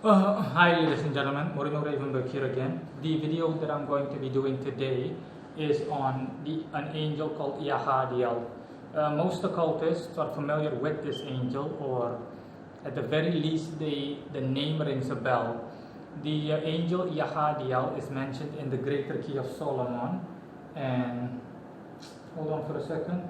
Hi ladies and gentlemen, Morino Ravenberg here again. The video that I'm going to be doing today is on an angel called Iachadiel. Most occultists are familiar with this angel, or at the very least the name rings a bell. The angel Iachadiel is mentioned in the Greater Key of Solomon, and hold on for a second.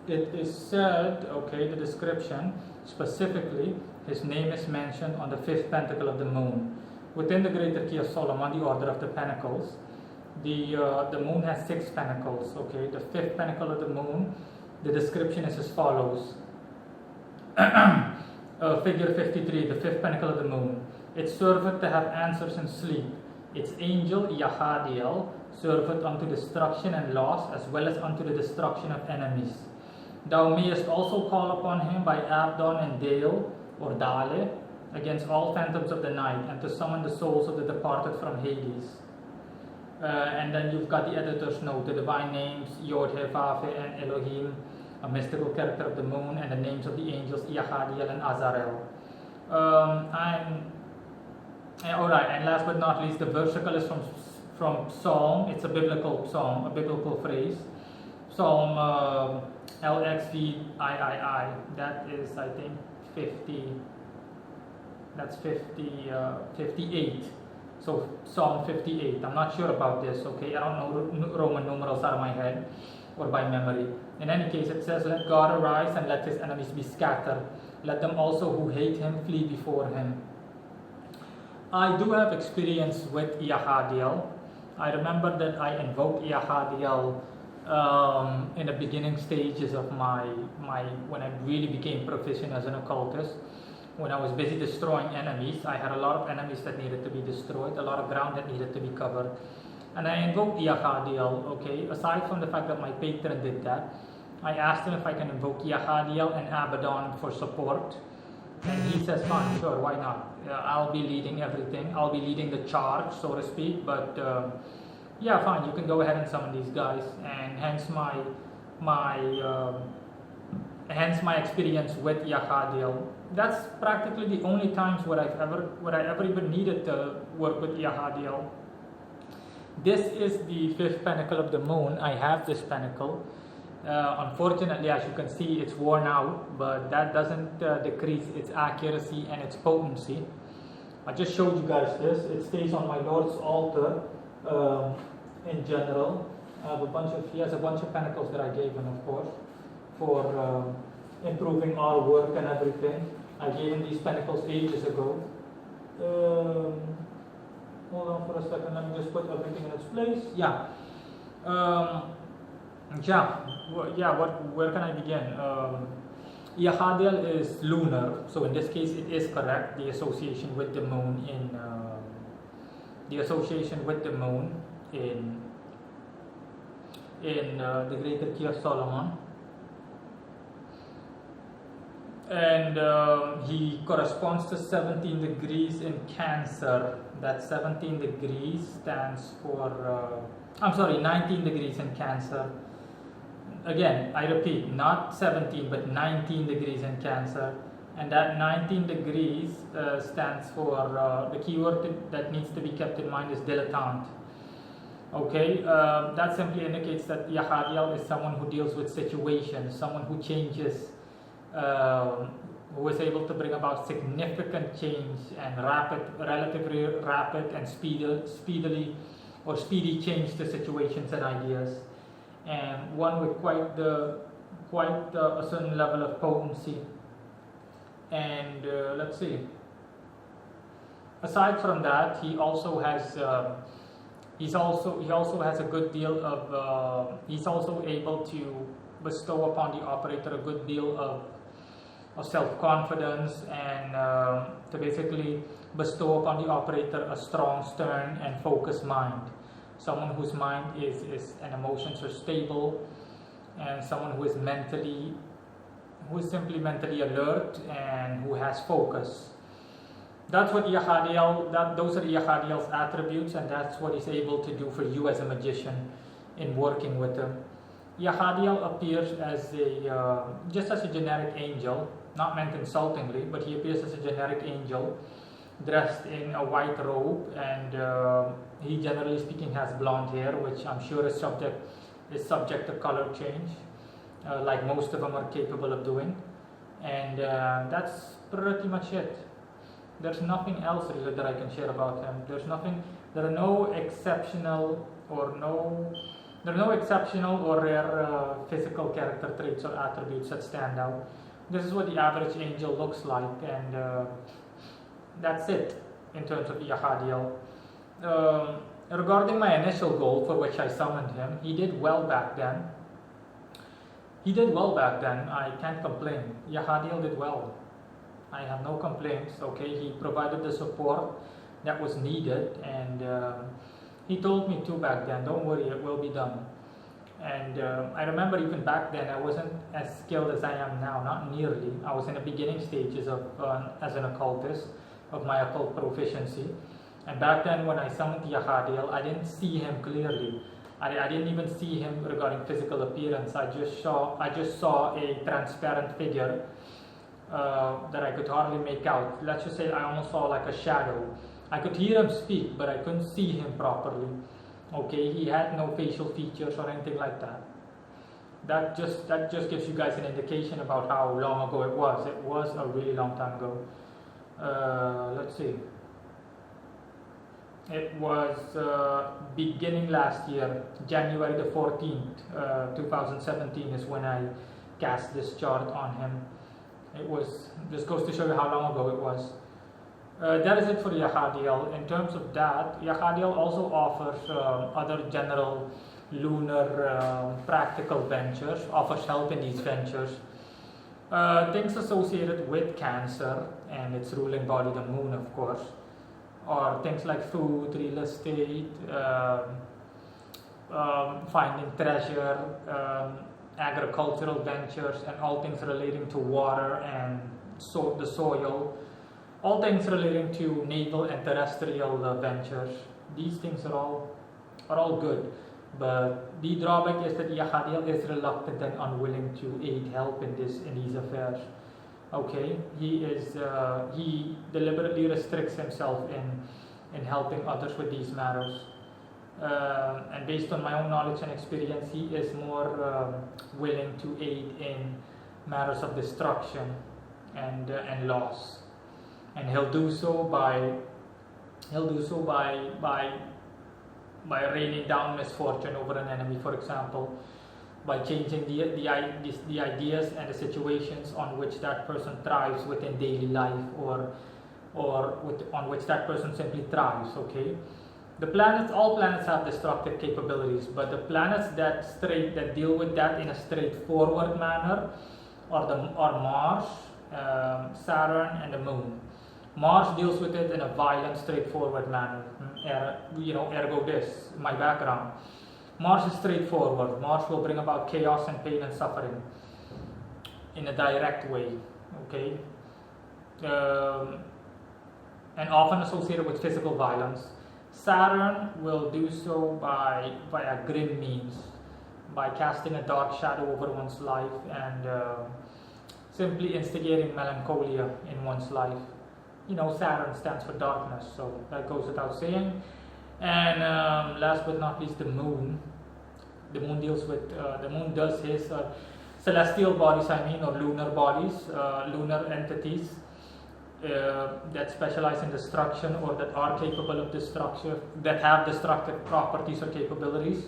It is said, okay, the description specifically, his name is mentioned on the fifth pentacle of the moon. Within the Greater Key of Solomon, the order of the pentacles, the moon has 6 pentacles. Okay, the fifth pentacle of the moon, the description is as follows. Figure 53, the fifth pentacle of the moon. It serveth to have answers in sleep. Its angel Iachadiel serveth unto destruction and loss, as well as unto the destruction of enemies. Thou mayest also call upon him by Abdon and Dale, or Dale, against all phantoms of the night, and to summon the souls of the departed from Hades. And then you've got the editor's note, the divine names Yod, He, Vav, He, and Elohim, a mystical character of the moon, and the names of the angels Iachadiel and Azarel. Alright, and last but not least, the versicle is from Psalm. It's a biblical psalm, a biblical phrase. Psalm LXVIII. That is, I think, 58. So Psalm 58. I'm not sure about this, okay? I don't know Roman numerals out of my head or by memory. In any case, it says, "Let God arise and let his enemies be scattered. Let them also who hate him flee before him." I do have experience with Iachadiel. I remember that I invoked Iachadiel in the beginning stages of my when I really became proficient as an occultist. When I was busy destroying enemies, I had a lot of enemies that needed to be destroyed, a lot of ground that needed to be covered, and I invoked Iachadiel. Okay, aside from the fact that my patron did that, I asked him if I can invoke Iachadiel and Abaddon for support, and he says, "Fine, sure, why not? I'll be leading everything. I'll be leading the charge, so to speak, but." Yeah, fine. You can go ahead and summon these guys, and hence my experience with Iachadiel. That's practically the only times where I ever even needed to work with Iachadiel. This is the fifth pentacle of the moon. I have this pentacle. Unfortunately, as you can see, it's worn out, but that doesn't decrease its accuracy and its potency. I just showed you guys this. It stays on my Lord's altar. In general, he has a bunch of pentacles that I gave him, of course, for improving our work and everything. I gave him these pentacles ages ago. Hold on for a second, let me just put everything in its place. Where can I begin? Iachadiel is lunar, so in this case it is correct, the association with the moon in the Greater Key of Solomon, and he corresponds to 17 degrees in Cancer. That 17 degrees stands for 19 degrees in Cancer. Again, I repeat, not 17 but 19 degrees in Cancer, and that 19 degrees stands for the keyword that needs to be kept in mind is dilettante. Okay, that simply indicates that Iachadiel is someone who deals with situations, someone who changes, who is able to bring about significant change and relatively rapid and speedy change to situations and ideas, and one with quite a certain level of potency. And let's see. Aside from that, he also has a good deal of. He's also able to bestow upon the operator a good deal of self-confidence, and to basically bestow upon the operator a strong, stern, and focused mind. Someone whose mind and emotions are stable, and someone who is simply mentally alert and who has focus. That's what those are Iachadiel's attributes, and that's what he's able to do for you as a magician in working with him. Iachadiel appears as just as a generic angel, not meant insultingly, but he appears as a generic angel dressed in a white robe, and he generally speaking has blonde hair, which I'm sure is subject to color change, like most of them are capable of doing. And that's pretty much it. There's nothing else really that I can share about him. There are no exceptional or rare physical character traits or attributes that stand out. This is what the average angel looks like, and that's it in terms of Iachadiel. Regarding my initial goal for which I summoned him, he did well back then. I can't complain. Iachadiel did well. I have no complaints. Okay, he provided the support that was needed, and he told me too back then, don't worry, it will be done. And I remember even back then I wasn't as skilled as I am now, not nearly. I was in the beginning stages of as an occultist, of my occult proficiency. And back then when I summoned Iachadiel, I didn't see him clearly. I didn't even see him regarding physical appearance. I just saw a transparent figure that I could hardly make out. Let's just say I almost saw like a shadow. I could hear him speak, but I couldn't see him properly. Okay, he had no facial features or anything like that. That just gives you guys an indication about how long ago it was. It was a really long time ago. Let's see. It was beginning last year, January the 14th, 2017 is when I cast this chart on him. This goes to show you how long ago it was. That is it for Iachadiel. In terms of that, Iachadiel also offers other general lunar practical ventures, offers help in these ventures. Things associated with Cancer and its ruling body, the moon, of course, or things like food, real estate, finding treasure, agricultural ventures, and all things relating to water and the soil. All things relating to naval and terrestrial ventures. These things are all good, but the drawback is that Iachadiel is reluctant and unwilling to aid help in these affairs. Okay, he deliberately restricts himself in helping others with these matters. And based on my own knowledge and experience, he is more willing to aid in matters of destruction and loss. And he'll do so by raining down misfortune over an enemy, for example, by changing the ideas and the situations on which that person thrives within daily life, or on which that person simply thrives. Okay, all planets have destructive capabilities, but the planets that deal with that in a straightforward manner are Mars, Saturn, and the Moon. Mars deals with it in a violent, straightforward manner. Ergo this, my background. Mars is straightforward. Mars will bring about chaos and pain and suffering in a direct way. Okay, and often associated with physical violence. Saturn will do so via grim means, by casting a dark shadow over one's life and simply instigating melancholia in one's life. Saturn stands for darkness, so that goes without saying. And last but not least, the Moon. The Moon does his celestial bodies, or lunar bodies, lunar entities that specialize in destruction, or that are capable of destruction, that have destructive properties or capabilities.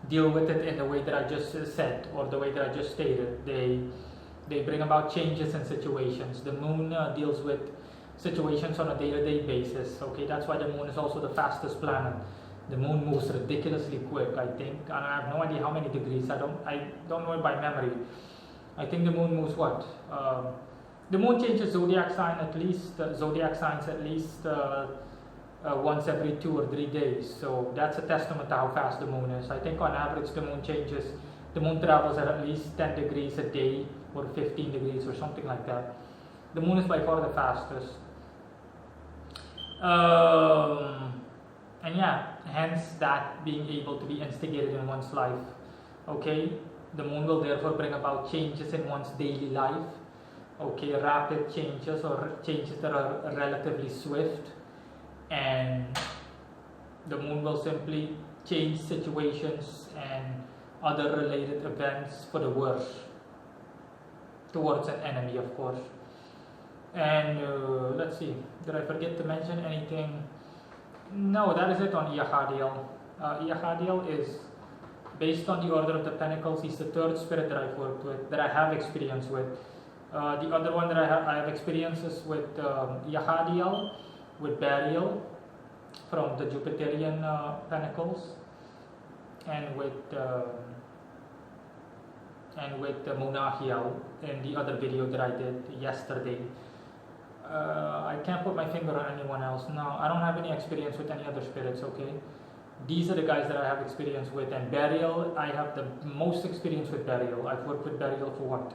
Deal with it in the way that I just said, or the way that I just stated. They bring about changes in situations. The Moon deals with situations on a day-to-day basis. Okay, that's why the Moon is also the fastest planet. The Moon moves ridiculously quick, I think, and I have no idea how many degrees. I don't know it by memory. I think the Moon moves what? The Moon changes zodiac signs at least once every 2 or 3 days. So that's a testament to how fast the Moon is. I think on average the Moon travels at least 10 degrees a day, or 15 degrees or something like that. The Moon is by far the fastest. And yeah, hence that being able to be instigated in one's life. Okay, the Moon will therefore bring about changes in one's daily life, okay, rapid changes or changes that are relatively swift, and the moon will simply change situations and other related events for the worse towards an enemy, of course. And let's see, did I forget to mention anything? No, that is it on Iachadiel. Iachadiel is based on the Order of the Pentacles. He's the third spirit that I've worked with, that I have experience with. The other one that I have experiences with Iachadiel, with Burial from the Jupiterian Pentacles, and with Monachiel in the other video that I did yesterday. I can't put my finger on anyone else. No, I don't have any experience with any other spirits, okay? These are the guys that I have experience with. And Burial, I have the most experience with Burial. I've worked with Burial for what?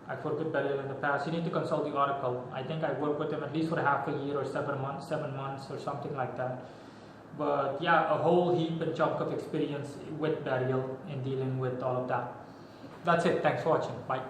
I've worked with Burial in the past. You need to consult the oracle. I think I worked with him at least for half a year or 7 months or something like that. But yeah, a whole heap and chunk of experience with Burial in dealing with all of that. That's it. Thanks for watching. Bye.